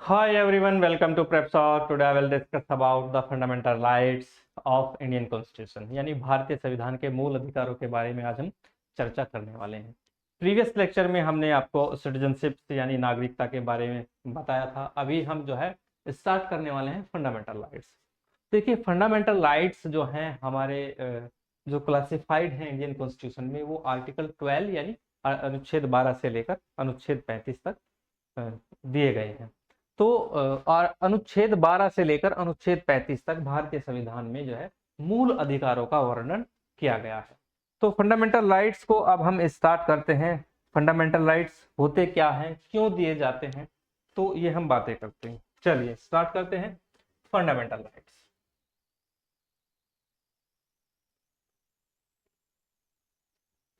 Hi everyone, welcome to Prep Talk. Today I will discuss about the fundamental rights of Indian Constitution, यानी भारतीय संविधान के मूल अधिकारों के बारे में आज हम चर्चा करने वाले हैं। प्रीवियस लेक्चर में हमने आपको सिटीजनशिप यानी नागरिकता के बारे में बताया था। अभी हम जो है स्टार्ट करने वाले हैं फंडामेंटल राइट्स। देखिए, फंडामेंटल राइट्स जो हैं हमारे जो क्लासिफाइड हैं इंडियन कॉन्स्टिट्यूशन में, वो आर्टिकल 12 यानी अनुच्छेद 12 से लेकर अनुच्छेद 35 तक दिए गए हैं। तो अनुच्छेद 12 से लेकर अनुच्छेद 35 तक भारतीय संविधान में जो है मूल अधिकारों का वर्णन किया गया है। तो फंडामेंटल राइट्स को अब हम स्टार्ट करते हैं। फंडामेंटल राइट्स होते क्या हैं, क्यों दिए जाते हैं, तो ये हम बातें करते हैं। चलिए स्टार्ट करते हैं। Fundamental rights,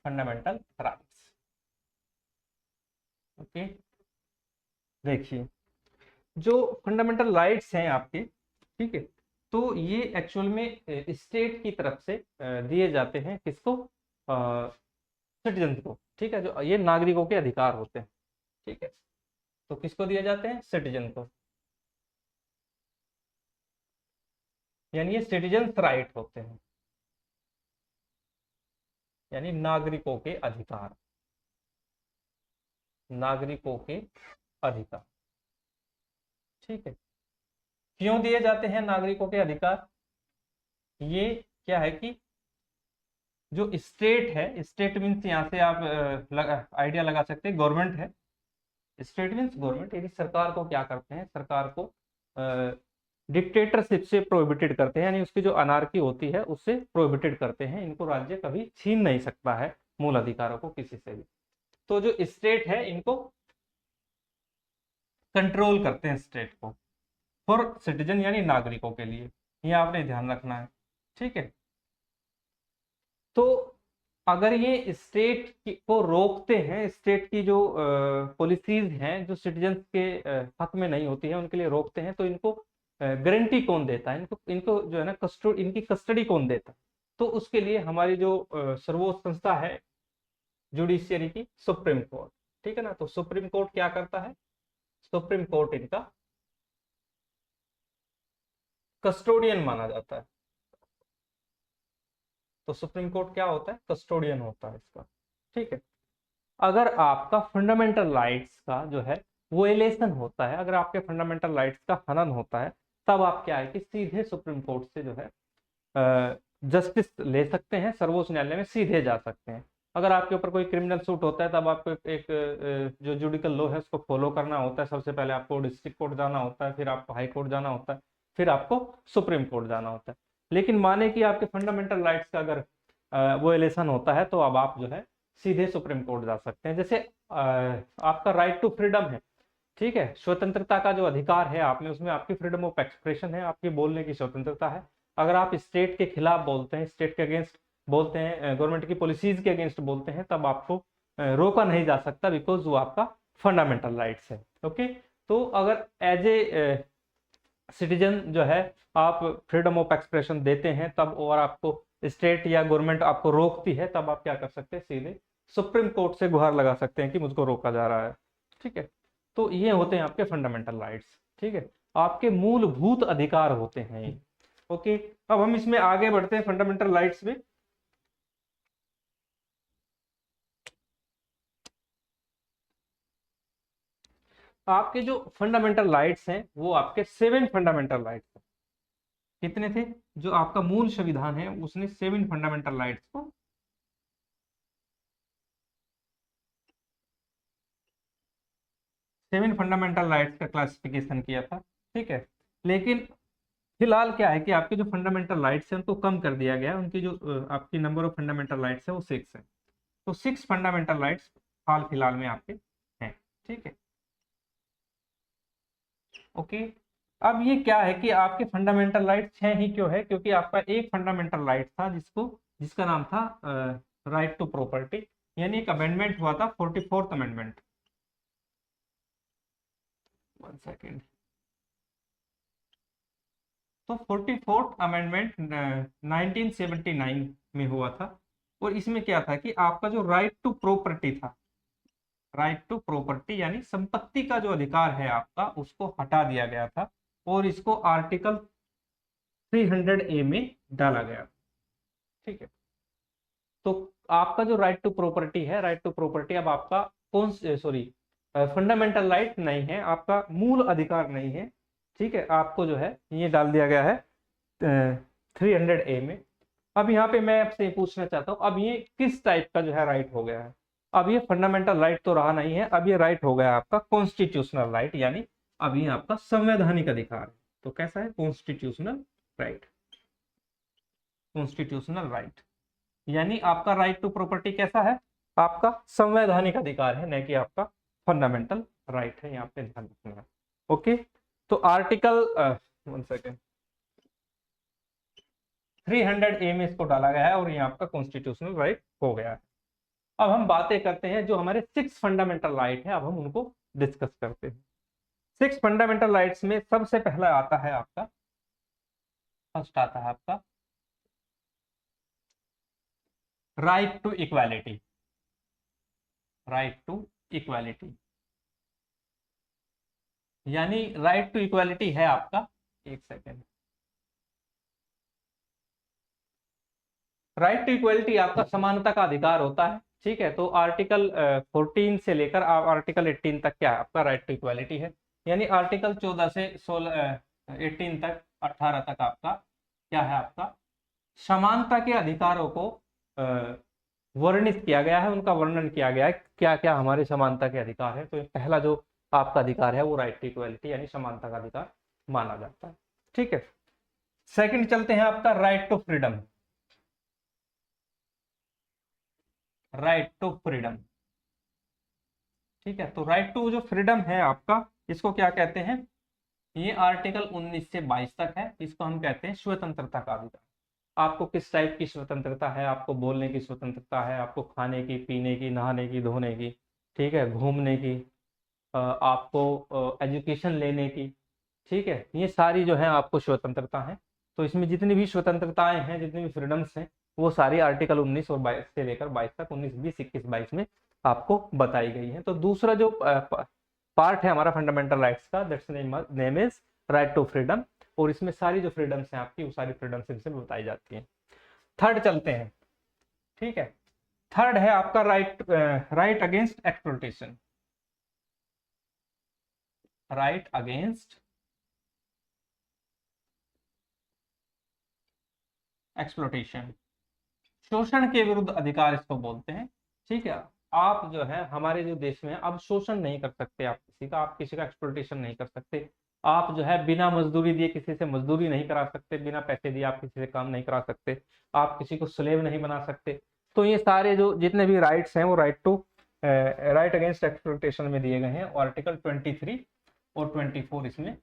fundamental rights, okay. देखिए, जो फंडामेंटल राइट्स हैं आपके, ठीक है, तो ये एक्चुअल में स्टेट की तरफ से दिए जाते हैं। किसको? सिटीजन को, ठीक है। जो ये नागरिकों के अधिकार होते हैं, ठीक है। तो किसको दिए जाते हैं? सिटीजन को, यानी ये सिटीजन्स राइट होते हैं, यानी नागरिकों के अधिकार, नागरिकों के अधिकार, ठीक है। क्यों दिए जाते हैं नागरिकों के अधिकार? ये क्या है कि जो स्टेट है, स्टेट मीन्स यहाँ से आप आइडिया लगा सकते हैं, गवर्नमेंट है। स्टेट मीन्स गवर्नमेंट, यानी सरकार को क्या करते हैं? सरकार को डिक्टेटरशिप से प्रोहिबिटेड करते हैं, यानी उसकी जो अनार्की होती है उससे प्रोहिबिटेड करते हैं। इनको राज्य कभी छीन नहीं सकता है मूल अधिकारों को किसी से भी। तो जो स्टेट है इनको कंट्रोल करते हैं, स्टेट को, फॉर सिटीजन यानी नागरिकों के लिए। ये आपने ध्यान रखना है, ठीक है। तो अगर ये स्टेट को रोकते हैं, स्टेट की जो पॉलिसीज हैं जो सिटीजन्स के हक में नहीं होती है उनके लिए रोकते हैं, तो इनको गारंटी कौन देता है? इनको इनको जो है ना इनकी कस्टडी कौन देता है? तो उसके लिए हमारी जो सर्वोच्च संस्था है जुडिशियरी की, सुप्रीम कोर्ट, ठीक है ना। तो सुप्रीम कोर्ट क्या करता है? सुप्रीम कोर्ट इनका कस्टोडियन माना जाता है। तो सुप्रीम कोर्ट क्या होता है? कस्टोडियन होता है इसका, ठीक है। अगर आपका फंडामेंटल राइट्स का जो है वोलेशन होता है, अगर आपके फंडामेंटल राइट्स का हनन होता है, तब आप क्या है कि सीधे सुप्रीम कोर्ट से जो है जस्टिस ले सकते हैं, सर्वोच्च न्यायालय में सीधे जा सकते हैं। अगर आपके ऊपर कोई क्रिमिनल सूट होता है, तब आपको एक जो जुडिकल लॉ है उसको फॉलो करना होता है। सबसे पहले आपको डिस्ट्रिक्ट कोर्ट जाना होता है, फिर आपको हाई कोर्ट जाना होता है, फिर आपको सुप्रीम कोर्ट जाना होता है। लेकिन माने कि आपके फंडामेंटल राइट्स का अगर वोलेशन होता है, तो अब आप जो है सीधे सुप्रीम कोर्ट जा सकते हैं। जैसे आपका राइट टू फ्रीडम है, ठीक है, स्वतंत्रता का जो अधिकार है आप में, उसमें आपकी फ्रीडम ऑफ एक्सप्रेशन है, आपकी बोलने की स्वतंत्रता है। अगर आप स्टेट के खिलाफ बोलते हैं, स्टेट के अगेंस्ट बोलते हैं, गवर्नमेंट की पॉलिसीज के अगेंस्ट बोलते हैं, तब आपको रोका नहीं जा सकता, बिकॉज वो आपका फंडामेंटल राइट्स है, ओके। तो अगर एज ए सिटीजन जो है आप फ्रीडम ऑफ एक्सप्रेशन देते हैं तब, और आपको स्टेट या गवर्नमेंट आपको रोकती है, तब आप क्या कर सकते हैं? सीधे सुप्रीम कोर्ट से गुहार लगा सकते हैं कि मुझको रोका जा रहा है, ठीक है। तो ये होते हैं आपके फंडामेंटल राइट्स, ठीक है, आपके मूलभूत अधिकार होते हैं ये, ओके। अब हम इसमें आगे बढ़ते हैं फंडामेंटल राइट्स में। आपके जो फंडामेंटल राइट्स हैं वो आपके 7 फंडामेंटल राइट्स हैं। कितने थे? जो आपका मूल संविधान है उसने 7 फंडामेंटल राइट्स को 7 फंडामेंटल राइट्स का क्लासिफिकेशन किया था, ठीक है। लेकिन फिलहाल क्या है कि आपके जो फंडामेंटल राइट्स हैं उनको कम कर दिया गया है। उनकी जो आपकी नंबर ऑफ फंडामेंटल राइट्स है वो 6 है। तो 6 फंडामेंटल राइट्स हाल फिलहाल में आपके हैं, ठीक है, ओके। अब ये क्या है कि आपके फंडामेंटल राइट 6 ही क्यों है? क्योंकि आपका एक फंडामेंटल राइट था जिसका नाम था राइट टू प्रॉपर्टी, यानी एक अमेंडमेंट हुआ था, 44th अमेंडमेंट। 1 सेकेंड। तो 44th अमेंडमेंट 1979 में हुआ था, और इसमें क्या था कि आपका जो राइट टू प्रॉपर्टी था, राइट टू प्रॉपर्टी यानी संपत्ति का जो अधिकार है आपका उसको हटा दिया गया था और इसको आर्टिकल 300A में डाला गया। ठीक है, तो आपका जो राइट टू प्रॉपर्टी है, राइट टू प्रॉपर्टी अब आपका कौन सॉरी फंडामेंटल राइट नहीं है, आपका मूल अधिकार नहीं है। ठीक है, आपको जो है ये डाल दिया गया है 300A में। अब यहाँ पे मैं आपसे पूछना चाहता हूँ, अब ये किस टाइप का जो है राइट हो गया है? अब ये फंडामेंटल राइट तो रहा नहीं है, अब ये राइट हो गया आपका कॉन्स्टिट्यूशनल राइट, यानी अब ये आपका संवैधानिक अधिकार है। तो कैसा है? Constitutional right. कॉन्स्टिट्यूशनल राइट यानी आपका राइट टू प्रॉपर्टी कैसा है? आपका संवैधानिक अधिकार है, न कि आपका फंडामेंटल राइट है। यहाँ पे ध्यान रखना है। ओके, तो आर्टिकल 1 सेकेंड 300A में इसको डाला गया है और ये आपका कॉन्स्टिट्यूशनल राइट हो गया है। अब हम बातें करते हैं जो हमारे 6 फंडामेंटल राइट है, अब हम उनको डिस्कस करते हैं। 6 फंडामेंटल राइट्स में सबसे पहला आता है आपका, फर्स्ट आता है आपका right to equality. Right to equality यानी राइट टू इक्वालिटी है आपका, एक सेकेंड, राइट टू इक्वालिटी आपका समानता का अधिकार होता है। ठीक है, तो आर्टिकल 14 से लेकर आर्टिकल 18 तक क्या है? आपका राइट टू इक्वालिटी है। यानी आर्टिकल 14 से 18 तक, 18 तक आपका क्या है? आपका समानता के अधिकारों को वर्णित किया गया है, उनका वर्णन किया गया है, क्या क्या हमारे समानता के अधिकार है। तो पहला जो आपका अधिकार है वो राइट टू इक्वालिटी यानी समानता का अधिकार माना जाता है। ठीक है, सेकंड चलते हैं आपका right to freedom. Right to freedom, ठीक है, तो राइट टू जो फ्रीडम है आपका, इसको क्या कहते हैं? ये आर्टिकल 19 से 22 तक है। इसको हम कहते हैं स्वतंत्रता का अधिकार। आपको किस टाइप की स्वतंत्रता है? आपको बोलने की स्वतंत्रता है, आपको खाने की, पीने की, नहाने की, धोने की, ठीक है, घूमने की, आपको एजुकेशन लेने की। ठीक है, ये सारी जो है आपको स्वतंत्रता है। तो इसमें जितनी भी स्वतंत्रताएं हैं, जितनी भी फ्रीडम्स हैं, वो सारी आर्टिकल 19 और 22 से लेकर 22 तक, 19, 20, 21, 22 में आपको बताई गई है। तो दूसरा जो पार्ट है हमारा फंडामेंटल राइट्स का, that's name is right to freedom, और इसमें सारी जो फ्रीडम्स हैं आपकी, वो सारी फ्रीडम्स इनसे बताई जाती हैं। थर्ड चलते हैं। ठीक है, थर्ड है आपका right against exploitation. Right against exploitation, शोषण के विरुद्ध अधिकार इसको बोलते हैं। ठीक है, आप जो है हमारे जो देश में अब शोषण नहीं कर सकते, आप किसी का एक्सप्लॉयटेशन नहीं कर सकते। आप जो है बिना मजदूरी दिए किसी से मजदूरी नहीं करा सकते, बिना पैसे दिए आप किसी से काम नहीं करा सकते, आप किसी को स्लेव नहीं बना सकते। तो ये सारे जो जितने भी राइट्स हैं वो राइट अगेंस्ट एक्सप्लॉयटेशन में दिए गए हैं। आर्टिकल 23 और 24 इसमें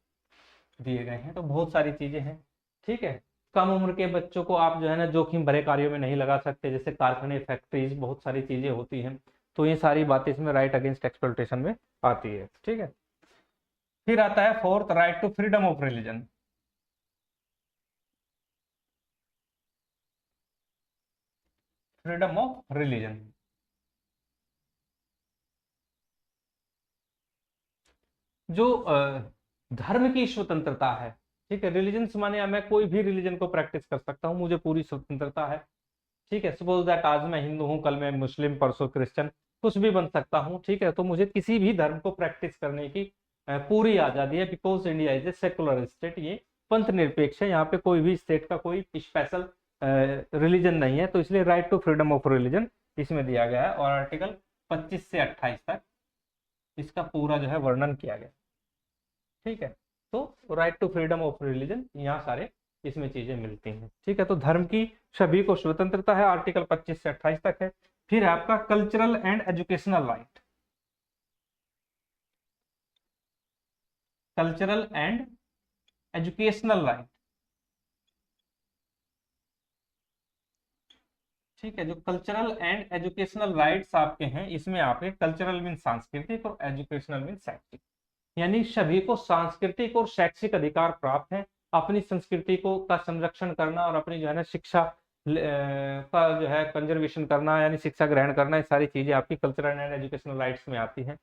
दिए गए हैं। तो बहुत सारी चीजें हैं। ठीक है, कम उम्र के बच्चों को आप जो है ना जोखिम भरे कार्यों में नहीं लगा सकते, जैसे कारखाने, फैक्ट्रीज, बहुत सारी चीजें होती हैं। तो ये सारी बातें इसमें राइट अगेंस्ट एक्सप्लॉयटेशन में आती है। ठीक है, फिर आता है fourth, right to freedom of religion. Freedom of religion जो धर्म की स्वतंत्रता है। ठीक है, रिलीजन माने मैं कोई भी रिलीजन को प्रैक्टिस कर सकता हूँ, मुझे पूरी स्वतंत्रता है। ठीक है, सपोज दैट आज मैं हिंदू हूँ, कल मैं मुस्लिम, परसों क्रिश्चियन, कुछ भी बन सकता हूँ। ठीक है, तो मुझे किसी भी धर्म को प्रैक्टिस करने की पूरी आजादी है, because India is a secular state. ये पंथ निरपेक्ष है, यहाँ पे कोई भी स्टेट का कोई स्पेशल रिलीजन नहीं है। तो इसलिए right to freedom of religion इसमें दिया गया है, और आर्टिकल 25 से 28 तक इसका पूरा जो है वर्णन किया गया। ठीक है, तो right to freedom of religion, यहाँ सारे इसमें चीजें मिलती हैं। ठीक है, तो धर्म की सभी को स्वतंत्रता है, आर्टिकल 25 से 28 तक है। फिर है आपका cultural and educational right. Cultural and educational right, ठीक है, जो कल्चरल एंड एजुकेशनल राइट्स आपके हैं, इसमें आपके कल्चरल मीन सांस्कृतिक और एजुकेशनल मीन शैक्षिक, यानी सभी को सांस्कृतिक और शैक्षिक अधिकार प्राप्त है। अपनी संस्कृति को का संरक्षण करना और अपनी जो है ना शिक्षा का जो है कंजर्वेशन करना, यानी शिक्षा ग्रहण करना, ये सारी चीजें आपकी कल्चरल एंड एजुकेशनल राइट्स में आती हैं।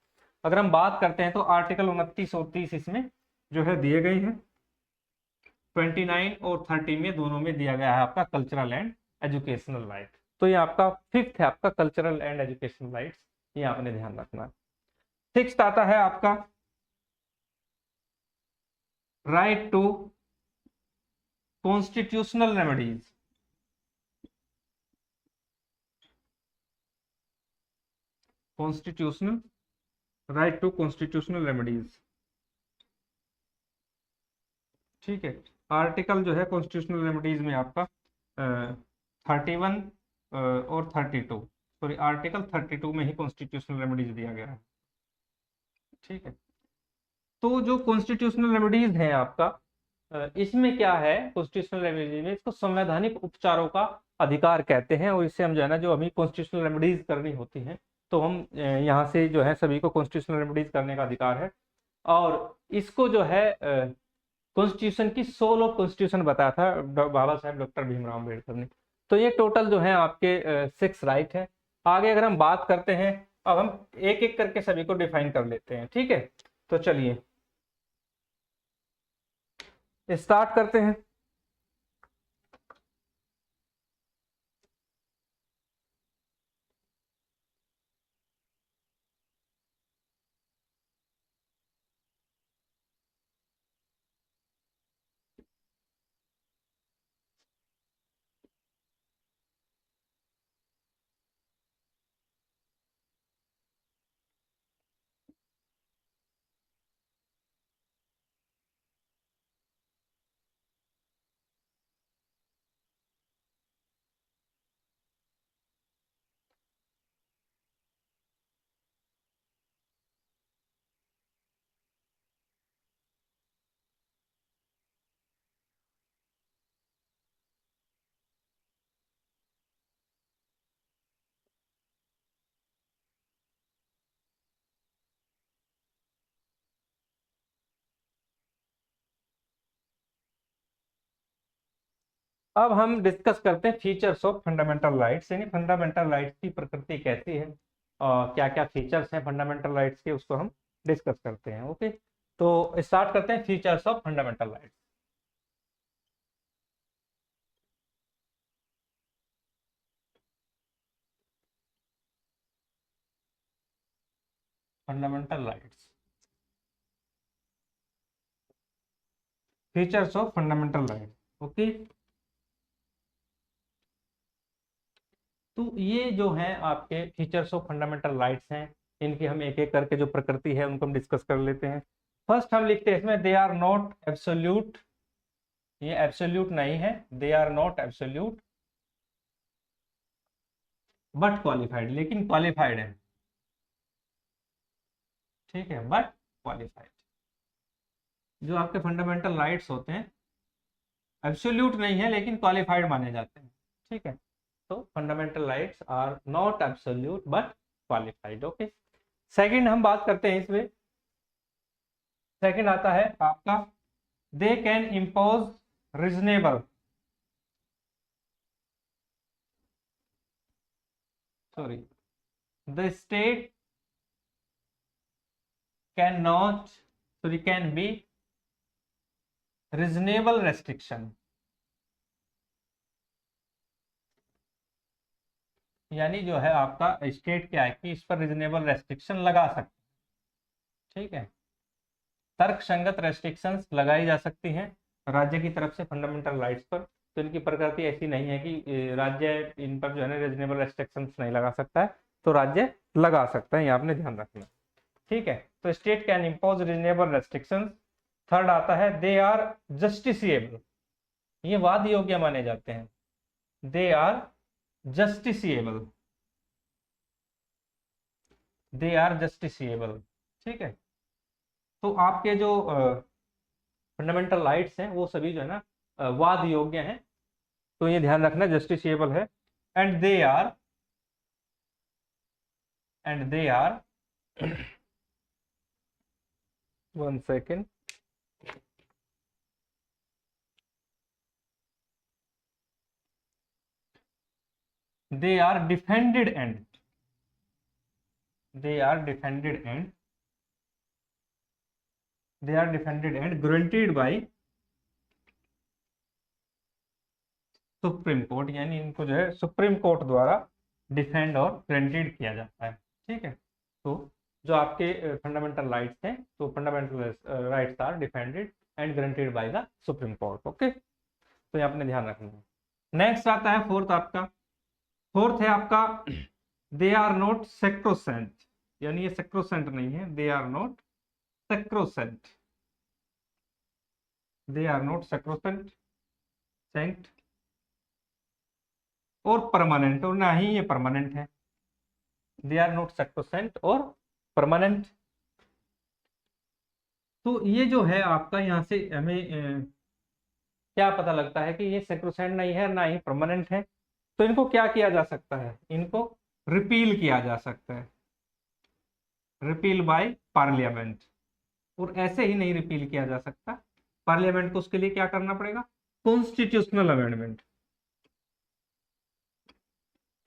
अगर हम बात करते हैं तो आर्टिकल 29 और 30 इसमें जो है दिए गए हैं। 29 और 30 में दोनों में दिया गया है आपका कल्चरल एंड एजुकेशनल राइट। तो ये आपका फिफ्थ है आपका कल्चरल एंड एजुकेशनल राइट्स, ये आपने ध्यान रखना। सिक्स्थ आता है आपका right to constitutional remedies. Constitutional right to constitutional remedies, ठीक है। आर्टिकल जो है कॉन्स्टिट्यूशनल रेमेडीज में आपका 31 और 32, सॉरी आर्टिकल 32 में ही कॉन्स्टिट्यूशनल रेमेडीज दिया गया है, ठीक है। तो जो कॉन्स्टिट्यूशनल रेमेडीज है आपका, इसमें क्या है, कॉन्स्टिट्यूशनल रेमेडीज में इसको संवैधानिक उपचारों का अधिकार कहते हैं। और इससे हम जो है ना, जो हमें कॉन्स्टिट्यूशनल रेमेडीज करनी होती हैं, तो हम यहाँ से जो है सभी को कॉन्स्टिट्यूशनल रेमेडीज करने का अधिकार है। और इसको जो है कॉन्स्टिट्यूशन की सोल ऑफ कॉन्स्टिट्यूशन बताया था बाबा साहेब डॉक्टर भीमराव अम्बेडकर ने। तो ये टोटल जो है आपके 6 राइट है। आगे अगर हम बात करते हैं, अब हम एक एक करके सभी को डिफाइन कर लेते हैं, ठीक है। तो चलिए स्टार्ट करते हैं। अब हम डिस्कस करते हैं फीचर्स ऑफ फंडामेंटल राइट्स, यानी फंडामेंटल राइट्स की प्रकृति कैसी है और क्या क्या फीचर्स हैं फंडामेंटल राइट्स के, उसको हम डिस्कस करते हैं। ओके, तो स्टार्ट करते हैं features of fundamental rights. Fundamental rights, features of fundamental rights. Okay, तो ये जो है आपके फीचर्स ऑफ फंडामेंटल राइट्स हैं, इनकी हम एक एक करके जो प्रकृति है उनको हम डिस्कस कर लेते हैं। फर्स्ट हम लिखते हैं इसमें, दे आर नॉट एब्सोल्यूट, ये एब्सोल्यूट नहीं है, they are not absolute but qualified, लेकिन क्वालिफाइड है, ठीक है, बट क्वालिफाइड। जो आपके फंडामेंटल राइट्स होते हैं एब्सोल्यूट नहीं है लेकिन क्वालिफाइड माने जाते हैं, ठीक है। तो fundamental rights are not absolute but qualified. Okay, second हम बात करते हैं इसमें, सेकंड आता है आपका, they can impose reasonable, sorry, the state can not, sorry can be reasonable restriction, यानी जो है आपका स्टेट क्या है कि इस पर रीजनेबल रेस्ट्रिक्शन लगा सकते, ठीक है, तर्क संगत रेस्ट्रिक्शंस लगाई जा सकती हैं राज्य की तरफ से फंडामेंटल राइट्स पर। तो इनकी प्रकृति ऐसी नहीं है कि राज्य इन पर जो है ना रीजनेबल रेस्ट्रिक्शंस नहीं लगा सकता है, तो राज्य लगा सकता है, ये आपने ध्यान रखना, ठीक है। तो state can impose reasonable restrictions. Third आता है, दे आर जस्टिसिएबल, ये वाद योग्य माने जाते हैं, they are justiciable, they are justiciable, ठीक है। तो आपके जो फंडामेंटल राइट्स हैं वो सभी जो है ना वाद योग्य हैं, तो ये ध्यान रखना जस्टिसिएबल है। And they are, and they are one second, they are defended and they are defended and they are defended and guaranteed by supreme court, यानी इनको जो है सुप्रीम कोर्ट द्वारा डिफेंड और ग्रांटेड किया जाता है। ठीक है, तो जो आपके फंडामेंटल राइट्स हैं, तो fundamental rights are defended and granted by the Supreme Court. Okay, तो ये आपने ध्यान रखना है। नेक्स्ट आता है फोर्थ आपका, फोर्थ है आपका दे आर नॉट सेक्रोसेंट, यानी ये सेक्रोसेंट नहीं है, they are not sacrosanct, they are not sacrosanct sanct और परमानेंट, और ना ही ये परमानेंट है। दे आर नॉट सेक्रोसेंट और परमानेंट। तो ये जो है आपका, यहाँ से हमें क्या पता लगता है कि ये सेक्रोसेंट नहीं है ना ही परमानेंट है। तो इनको क्या किया जा सकता है, इनको रिपील किया जा सकता है, रिपील बाय पार्लियामेंट। और ऐसे ही नहीं रिपील किया जा सकता, पार्लियामेंट को उसके लिए क्या करना पड़ेगा, कॉन्स्टिट्यूशनल अमेंडमेंट,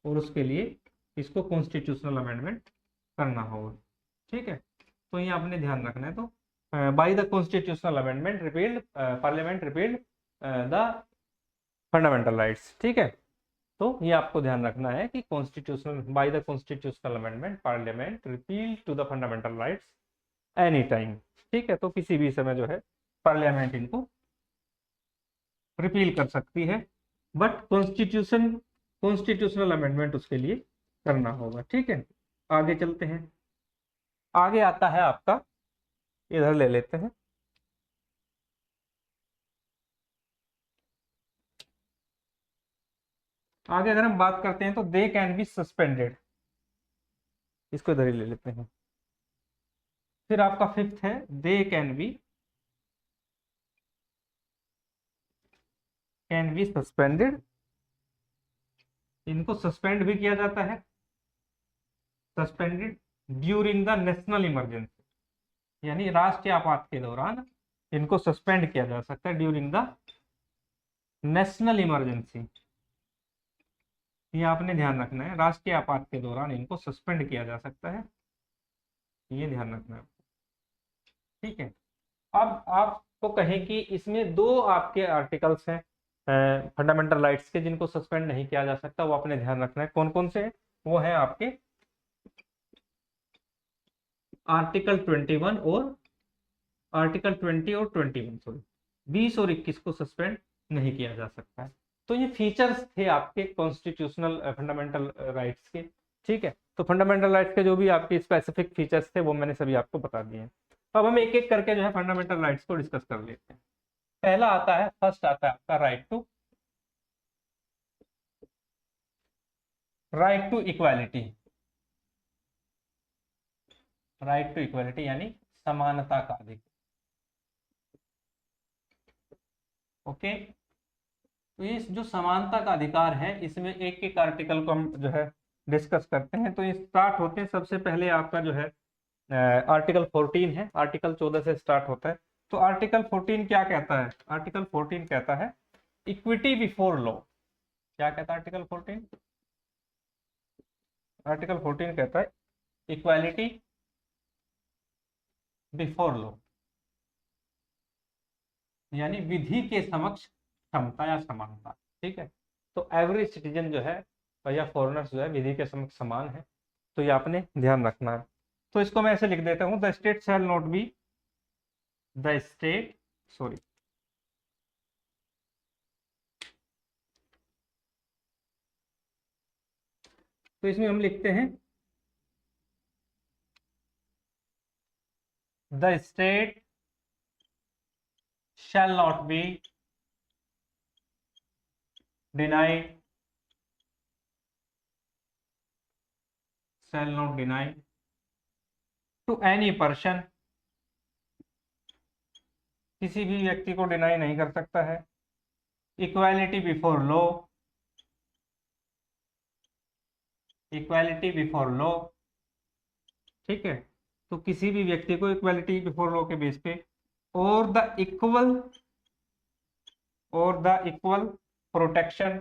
और उसके लिए इसको कॉन्स्टिट्यूशनल अमेंडमेंट करना होगा। ठीक है, तो ये आपने ध्यान रखना है। तो by the constitutional amendment repealed, parliament repealed the fundamental rights. ठीक है, तो ये आपको ध्यान रखना है कि constitutional, by the constitutional amendment parliament repeal to the fundamental rights any time. ठीक है, तो किसी भी समय जो है पार्लियामेंट इनको रिपील कर सकती है, बट कॉन्स्टिट्यूशनल अमेंडमेंट उसके लिए करना होगा। ठीक है, आगे चलते हैं। आगे आता है आपका, इधर ले लेते हैं, आगे अगर हम बात करते हैं तो दे कैन बी सस्पेंडेड, इसको इधर ही ले लेते हैं। फिर आपका फिफ्थ है दे कैन बी सस्पेंडेड, इनको सस्पेंड भी किया जाता है, suspended during the national emergency, यानी राष्ट्रीय आपात के दौरान इनको सस्पेंड किया जा सकता है, ड्यूरिंग द नेशनल इमरजेंसी। ये आपने ध्यान रखना है, राष्ट्रीय आपात के दौरान इनको सस्पेंड किया जा सकता है, ये ध्यान रखना है। ठीक है, अब आपको कहें कि इसमें दो आपके आर्टिकल्स हैं फंडामेंटल राइट्स के जिनको सस्पेंड नहीं किया जा सकता, वो आपने ध्यान रखना है। कौन कौन से हैं, वो हैं आपके आर्टिकल 21 और आर्टिकल 20 और 21, सॉरी 20 और 21 को सस्पेंड नहीं किया जा सकता है। तो ये फीचर्स थे आपके कॉन्स्टिट्यूशनल फंडामेंटल राइट्स के। ठीक है, तो फंडामेंटल राइट्स के जो भी आपके स्पेसिफिक फीचर्स थे वो मैंने सभी आपको बता दिए हैं। अब हम एक एक करके जो है फंडामेंटल राइट्स को डिस्कस कर लेते हैं। पहला आता है, फर्स्ट आता है आपका right to equality, right to equality यानी समानता का अधिकार। ओके, तो ये जो समानता का अधिकार है, इसमें एक एक आर्टिकल को हम जो है डिस्कस करते हैं। तो ये स्टार्ट होते हैं, सबसे पहले आपका जो है आर्टिकल 14 है, आर्टिकल 14 से स्टार्ट होता है। तो आर्टिकल 14 क्या कहता है, आर्टिकल 14 कहता है इक्विटी बिफोर लॉ। क्या कहता है आर्टिकल 14, आर्टिकल 14 कहता है इक्वालिटी बिफोर लॉ, यानी विधि के समक्ष क्षमता या समानता। ठीक है, तो एवरी सिटीजन जो है या फॉरेनर्स जो है विधि के समक्ष समान है, तो ये आपने ध्यान रखना है। तो इसको मैं ऐसे लिख देता हूं, the state shall not B, the state, sorry, तो इसमें हम लिखते हैं the state shall not be denied, shall not deny to any person, किसी भी व्यक्ति को डिनाई नहीं कर सकता है, equality before law, equality before law. ठीक है, तो किसी भी व्यक्ति को इक्वालिटी बिफोर लॉ के बेस पे, और the equal protection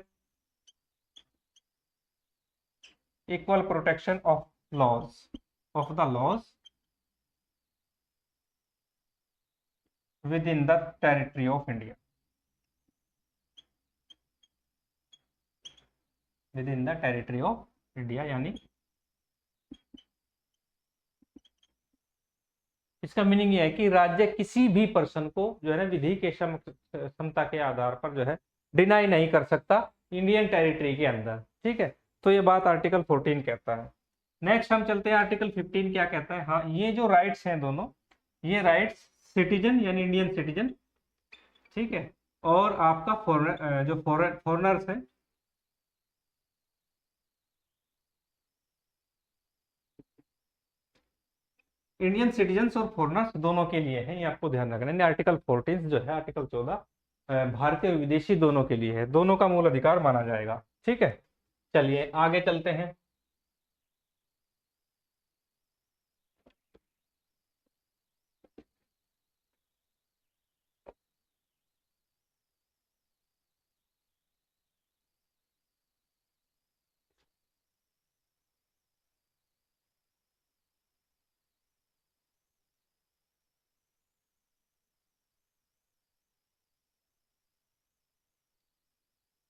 equal protection of the laws within the territory of India, within the territory of India. यानी इसका मीनिंग ये है कि राज्य किसी भी पर्सन को जो है ना विधि के क्षमता के आधार पर जो है डिनाई नहीं कर सकता इंडियन टेरिटरी के अंदर। ठीक है, तो ये बात आर्टिकल 14 कहता है। नेक्स्ट हम चलते हैं आर्टिकल 15 क्या कहता है। हाँ, ये जो राइट्स हैं दोनों, ये राइट्स सिटीजन यानी इंडियन सिटीजन, ठीक है, और आपका जो फॉरेनर्स है, इंडियन सिटीजन्स और फॉरेनर्स दोनों के लिए है, ये आपको ध्यान रखना है। आर्टिकल 14 जो है, आर्टिकल 14 भारतीय और विदेशी दोनों के लिए है, दोनों का मूल अधिकार माना जाएगा। ठीक है, चलिए आगे चलते हैं।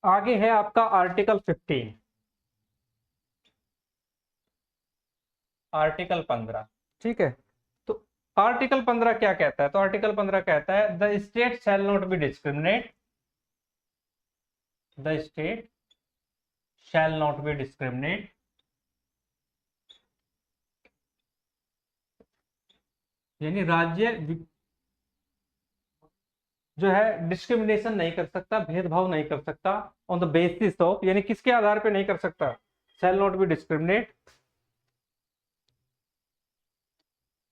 आगे है आपका आर्टिकल 15, आर्टिकल 15। ठीक है, तो आर्टिकल 15 क्या कहता है? तो आर्टिकल 15 कहता है the state shall not be discriminate, the state shall not be discriminate यानी राज्य जो है डिस्क्रिमिनेशन नहीं कर सकता, भेदभाव नहीं कर सकता ऑन द बेसिस ऑफ, यानी किसके आधार पे नहीं कर सकता? शैल not be discriminate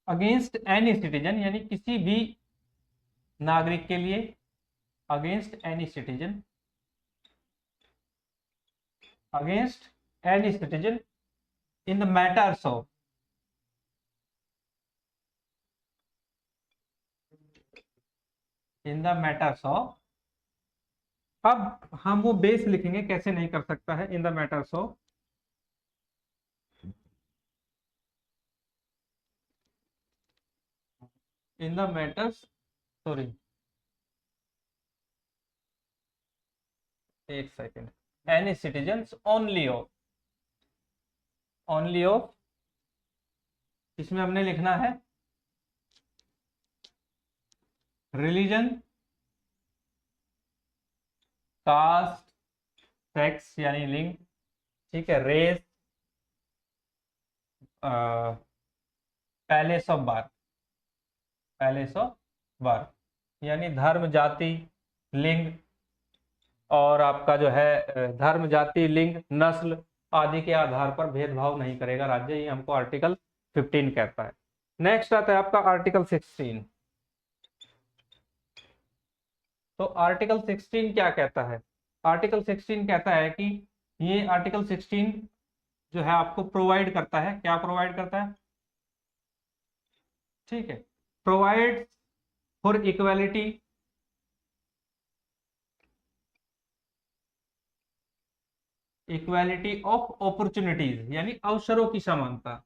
against any citizen, यानी किसी भी नागरिक के लिए, against any citizen, against any citizen in the matters of, in the matters of. अब हम वो बेस लिखेंगे कैसे नहीं कर सकता है, in the matters of, in the matters, sorry एक second, any citizens only of, only of, इसमें हमने लिखना है रिलीजन, कास्ट, सेक्स यानी लिंग, ठीक है, race, place of birth, place of birth यानी धर्म, जाति, लिंग, और आपका जो है धर्म, जाति, लिंग, नस्ल आदि के आधार पर भेदभाव नहीं करेगा राज्य, ये हमको आर्टिकल 15 कहता है। नेक्स्ट आता है आपका आर्टिकल 16। तो आर्टिकल 16 क्या कहता है? आर्टिकल 16 कहता है कि ये आर्टिकल 16 जो है आपको प्रोवाइड करता है, क्या प्रोवाइड करता है? ठीक है, provide for equality, equality of opportunities यानी अवसरों की समानता,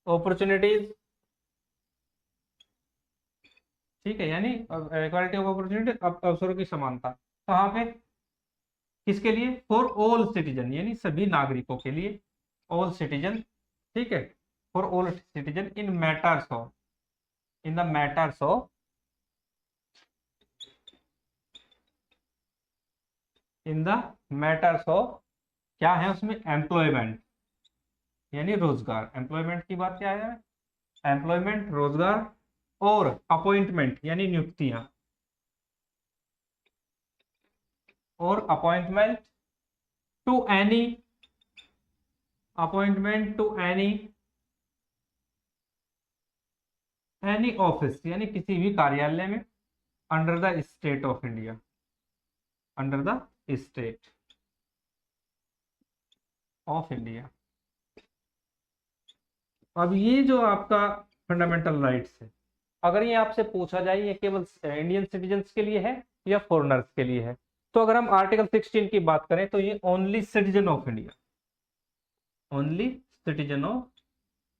अपॉर्चुनिटीज, ठीक है, यानी इक्वालिटी ऑफ अपॉर्चुनिटी, अवसरों की समानता कहाँ पे? किसके लिए? फॉर ऑल सिटीजन यानी सभी नागरिकों के लिए, ऑल सिटीजन, ठीक है, for all citizen in matters of, in the matters of, in the matters of, क्या है उसमें? एम्प्लॉयमेंट यानी रोजगार, एम्प्लॉयमेंट की बात क्या है? एम्प्लॉयमेंट, रोजगार, और अपॉइंटमेंट यानी नियुक्तियां, और appointment to any, appointment to any, any office यानी किसी भी कार्यालय में, under the state of India, under the state of India. अब ये जो आपका फंडामेंटल राइट्स है, अगर ये आपसे पूछा जाए ये केवल इंडियन सिटीजन्स के लिए है या फॉरेनर्स के लिए है, तो अगर हम आर्टिकल 16 की बात करें तो ये only citizen of India, only citizen of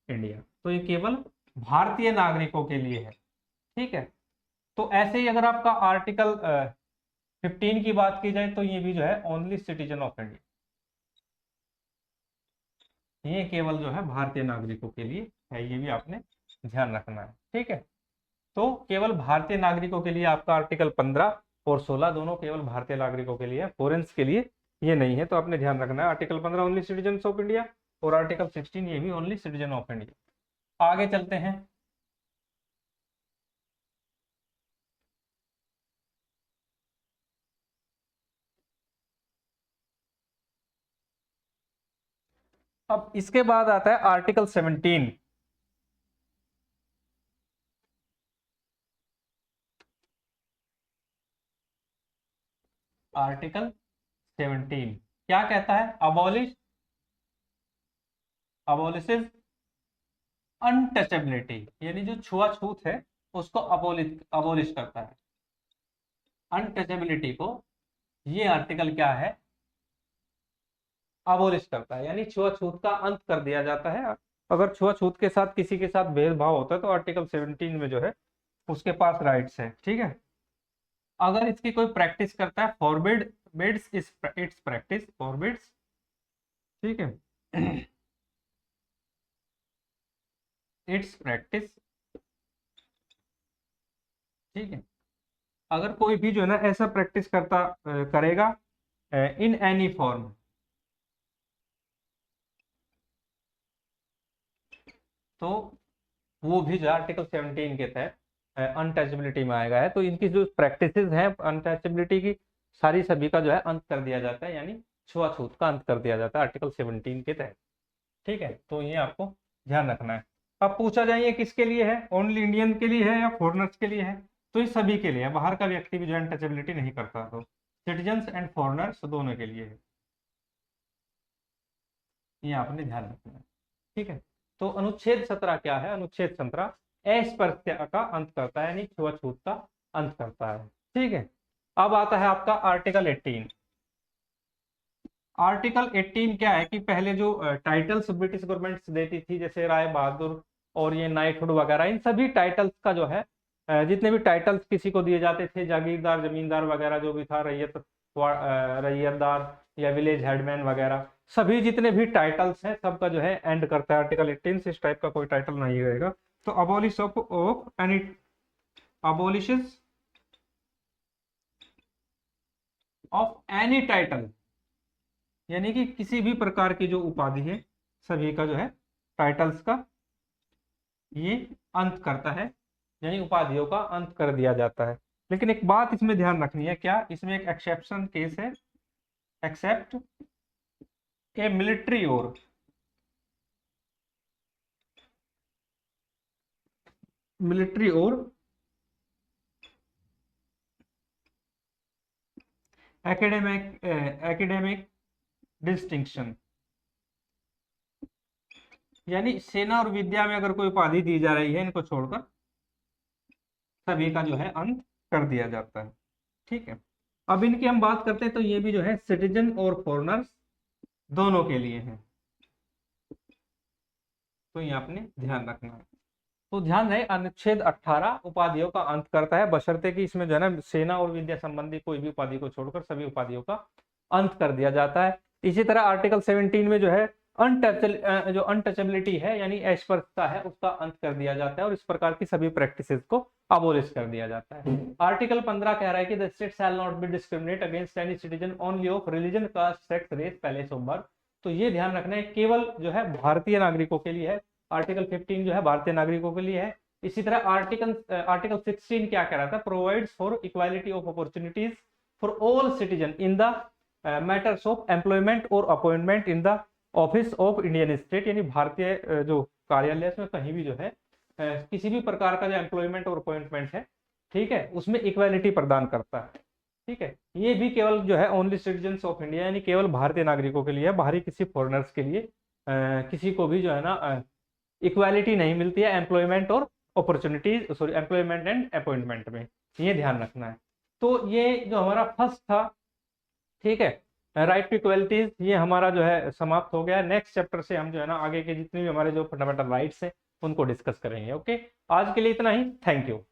India, तो ये केवल भारतीय नागरिकों के लिए है। ठीक है, तो ऐसे ही अगर आपका आर्टिकल 15 की बात की जाए तो ये भी जो है ओनली सिटीजन ऑफ इंडिया, ये केवल जो है भारतीय नागरिकों के लिए है, ये भी आपने ध्यान रखना है। ठीक है, तो केवल भारतीय नागरिकों के लिए आपका आर्टिकल 15 और 16 दोनों केवल भारतीय नागरिकों के लिए है, फॉरेन्स के लिए ये नहीं है, तो आपने ध्यान रखना है। Article 15 only citizen of India और आर्टिकल 16 ये भी ओनली सिटीजन ऑफ इंडिया। आगे चलते हैं। अब इसके बाद आता है आर्टिकल 17। आर्टिकल 17 क्या कहता है? अबॉलिशेस अनटचेबिलिटी, यानी जो छुआछूत है उसको अबॉलिश करता है। अनटचेबिलिटी को ये आर्टिकल क्या है? अबॉलिश करता है, यानी छुआछूत का अंत कर दिया जाता है। अगर छुआछूत के साथ किसी के साथ भेदभाव होता है तो आर्टिकल 17 में जो है उसके पास राइट्स है। ठीक है, अगर इसकी कोई प्रैक्टिस करता है, फॉरबिड्स इट्स प्रैक्टिस, फॉरबिड्स, ठीक है, इट्स प्रैक्टिस। ठीक है, अगर कोई भी जो है ना ऐसा प्रैक्टिस करेगा इन एनी फॉर्म, तो वो भी जो आर्टिकल 17 के तहत अनटचेबिलिटी में आएगा है। तो इनकी जो प्रैक्टिसेस हैं अनटचेबिलिटी की, सारी सभी का जो है अंत कर दिया जाता है, यानी छुआछूत का अंत कर दिया जाता है आर्टिकल 17 के तहत। ठीक है, तो ये आपको ध्यान रखना है। अब पूछा जाए ये किसके लिए है, ओनली इंडियन के लिए है या फॉरेनर्स के लिए है? तो ये सभी के लिए है, बाहर का व्यक्ति भी जो है अनटचेबिलिटी नहीं करता, तो सिटीजन्स एंड फॉरेनर्स दोनों के लिए है, ये आपने ध्यान रखना है। ठीक है, तो अनुच्छेद 17 क्या है? अनुच्छेद 17 अस्पृश्यता का अंत करता है, यानी छुआछूत का अंत करता है। ठीक है, अब आता है आपका आर्टिकल 18। आर्टिकल 18 क्या है कि पहले जो टाइटल्स ब्रिटिश गवर्नमेंट देती थी, जैसे राय बहादुर और ये नाइटहुड वगैरह, इन सभी टाइटल्स का जो है जितने भी टाइटल्स किसी को दिए जाते थे, जागीरदार, जमींदार वगैरह जो भी था, रैयतदार या विलेज हेडमैन वगैरह, सभी जितने भी टाइटल्स हैं सबका जो है एंड करता है आर्टिकल 18 से। इस टाइप का कोई टाइटल नहीं रहेगा। तो अबॉलिशेस ऑफ एनी टाइटल, यानी कि किसी भी प्रकार की जो उपाधि है सभी का जो है टाइटल्स का ये अंत करता है, यानी उपाधियों का अंत कर दिया जाता है। लेकिन एक बात इसमें ध्यान रखनी है, क्या? इसमें एक एक्सेप्शन केस है, एक्सेप्ट ए मिलिट्री और एकेडमिक डिस्टिंक्शन, यानी सेना और विद्या में अगर कोई उपाधि दी जा रही है, इनको छोड़कर सभी का जो है अंत कर दिया जाता है। ठीक है, अब इनकी हम बात करते हैं तो ये भी जो है सिटीजन और फॉरेनर्स दोनों के लिए है, तो ये आपने ध्यान रखना है। तो ध्यान रहे, अनुच्छेद 18 उपाधियों का अंत करता है, बशर्ते कि इसमें जो है ना सेना और विद्या संबंधी कोई भी उपाधि को छोड़कर सभी उपाधियों का अंत कर दिया जाता है। इसी तरह आर्टिकल 17 में जो है जो अनटचेबिलिटी है, यानी अस्पृश्यता है, उसका अंत कर दिया जाता है और इस प्रकार की सभी प्रैक्टिसेस को अबोलिश कर दिया जाता है। आर्टिकल 15 कह रहा है कि the state shall not be discriminate against any citizen only of religion, caste, sex, race, place of birth. तो ये ध्यान रखना है, केवल जो है भारतीय नागरिकों के लिए है। आर्टिकल 15 जो है भारतीय नागरिकों के लिए है। इसी तरह आर्टिकल 16 क्या कह रहा था? Provides for equality of opportunities for all citizen in the matters of employment और appointment in the office of Indian state, यानी भारतीय जो कार्यालय है उसमें कहीं भी जो है किसी भी प्रकार का जो एम्प्लॉयमेंट और अपॉइंटमेंट है, ठीक है, उसमें इक्वालिटी प्रदान करता है। ठीक है, ये भी केवल जो है ओनली सिटीजन्स ऑफ इंडिया, यानी केवल भारतीय नागरिकों के लिए, बाहरी किसी फॉरेनर्स के लिए किसी को भी जो है ना इक्वालिटी नहीं मिलती है एम्प्लॉयमेंट और opportunities, sorry, employment and appointment में, ये ध्यान रखना है। तो ये जो हमारा फर्स्ट था, ठीक है, राइट टू इक्वलिटीज ये हमारा जो है समाप्त हो गया। नेक्स्ट चैप्टर से हम जो है ना आगे के जितने भी हमारे जो फंडामेंटल राइट्स हैं उनको डिस्कस करेंगे। ओके, आज के लिए इतना ही। Thank you.